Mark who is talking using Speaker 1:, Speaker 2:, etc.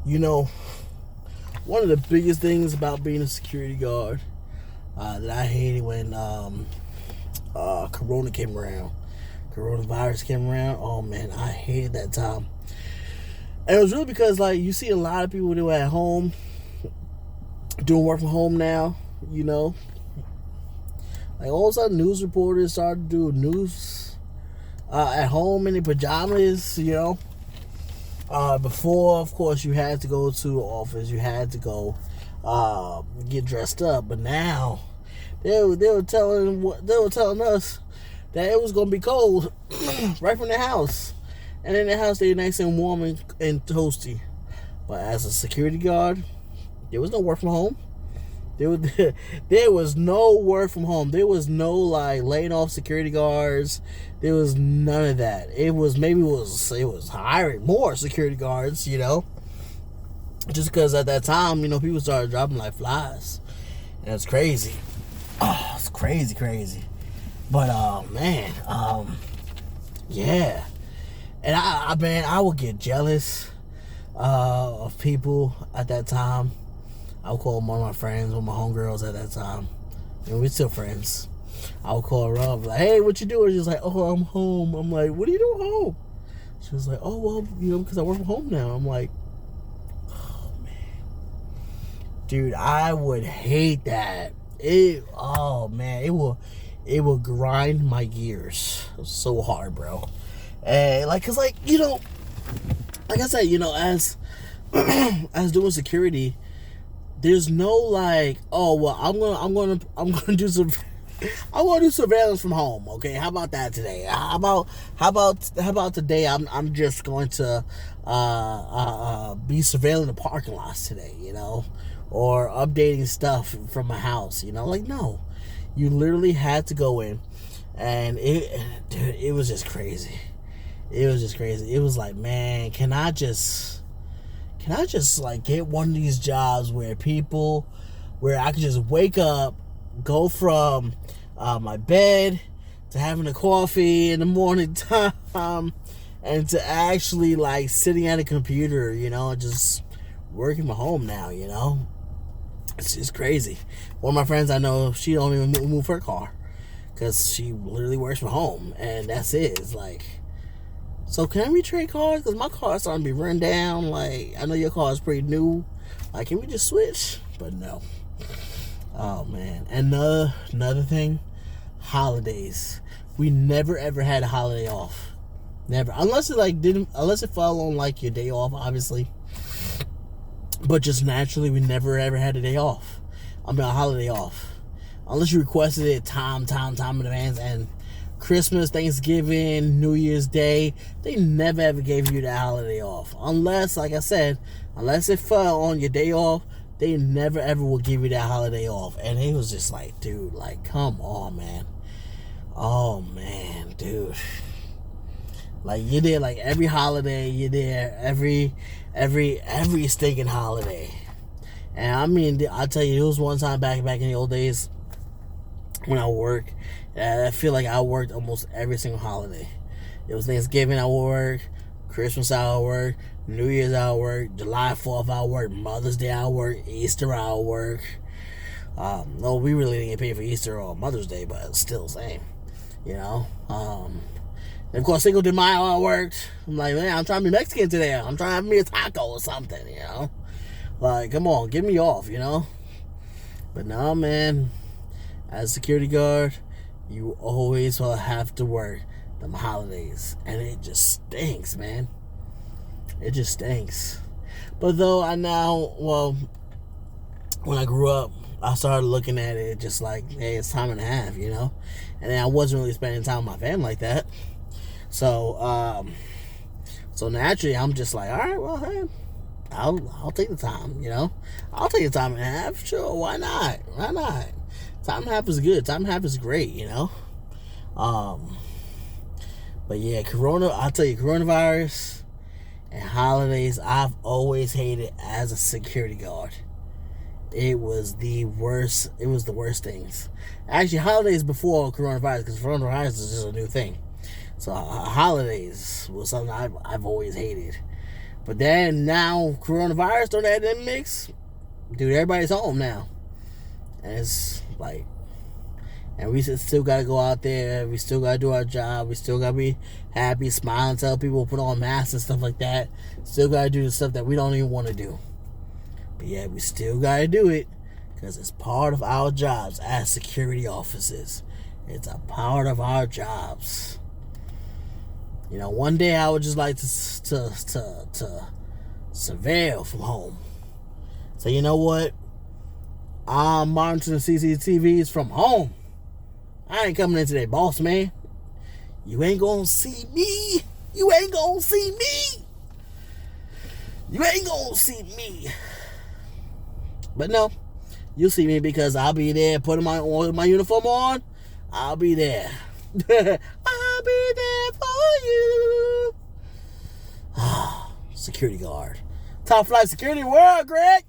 Speaker 1: You know, one of the biggest things about being a security guard that I hated when Corona came around, coronavirus came around. Oh man, I hated that time. And it was really because, like, you see a lot of people who are at home doing work from home now. You know, like all of a sudden, news reporters started to do news at home in their pajamas. You know. Before, of course, you had to go to the office. You had to go get dressed up. But now, they were telling us that it was gonna be cold right from the house, and in the house they nice and warm and toasty. But as a security guard, there was no work from home. There was no work from home. There was no like laying off security guards. There was none of that. It was hiring more security guards, you know. Just because at that time, you know, people started dropping like flies. And it's crazy. Oh, it's crazy. But man, yeah. And I would get jealous of people at that time. I would call one of my friends, one of my homegirls at that time, and we're still friends. I would call her up, like, hey, what you doing? She's like, oh, I'm home. I'm like, what are you doing home? She was like, oh, well, you know, because I work from home now. I'm like, oh, man. Dude, I would hate that. It will grind my gears so hard, bro. And, like, because, like, you know, like I said, you know, as doing security, there's no like, oh well, I'm gonna do some, I'm gonna do surveillance from home. Okay, how about that today? How about today? I'm just going to be surveilling the parking lots today, you know, or updating stuff from my house, you know. Like, no, you literally had to go in, and it was just crazy. It was like, man, can I just like get one of these jobs where I could just wake up, go from my bed to having a coffee in the morning time, and to actually like sitting at a computer, you know, just working from home now, you know. It's just crazy. One of my friends I know, she don't even move her car because she literally works from home, and that's it. It's like, so can we trade cars? Because my car's starting to be run down. Like, I know your car is pretty new. Like, can we just switch? But no. Oh, man. And another thing, holidays. We never, ever had a holiday off. Never. Unless it fell on, like, your day off, obviously. But just naturally, we never, ever had a day off. I mean, a holiday off. Unless you requested it time in advance. And Christmas, Thanksgiving, New Year's Day, they never ever gave you that holiday off. Unless, like I said, unless it fell on your day off, they never ever will give you that holiday off. And it was just like, dude, like, come on, man. Oh, man, dude. Like, you're there, like, every holiday, you're there, every stinking holiday. And I mean, I'll tell you, there was one time back in the old days when I work, I feel like I worked almost every single holiday. It was Thanksgiving I would work, Christmas I would work, New Year's I would work, July 4th I would work, Mother's Day I would work, Easter I would work. No, we really didn't get paid for Easter or Mother's Day, but it's still the same, you know. And of course, Cinco de Mayo I worked. I'm like, man, I'm trying to be Mexican today. I'm trying to have me a taco or something, you know. Like, come on, get me off, you know. But no, man, as a security guard, you always will have to work them holidays, and it just stinks, man. It just stinks. But though when I grew up, I started looking at it just like, hey, it's time and a half, you know. And then I wasn't really spending time with my family like that, so naturally I'm just like, all right, well, hey, I'll take the time, you know. I'll take the time and a half, sure, why not? Time and a half is good. Time and a half is great, you know. But yeah, I'll tell you, coronavirus and holidays, I've always hated as a security guard. It was the worst things. Actually, holidays before coronavirus, because coronavirus is just a new thing. So holidays was something I've always hated. But then now, coronavirus, throw that in the mix, dude, everybody's home now. And it's like, and we still got to go out there. We still got to do our job. We still got to be happy, smile, tell people, put on masks and stuff like that. Still got to do the stuff that we don't even want to do. But yeah, we still got to do it because it's part of our jobs as security officers. It's a part of our jobs. You know, one day I would just like to surveil from home. So you know what? I'm monitoring CCTVs from home. I ain't coming into their boss, man. You ain't gonna see me. You ain't gonna see me. You ain't gonna see me. But no, you'll see me because I'll be there putting my uniform on. I'll be there. I'll be there for you. Security guard. Top flight security world, Greg.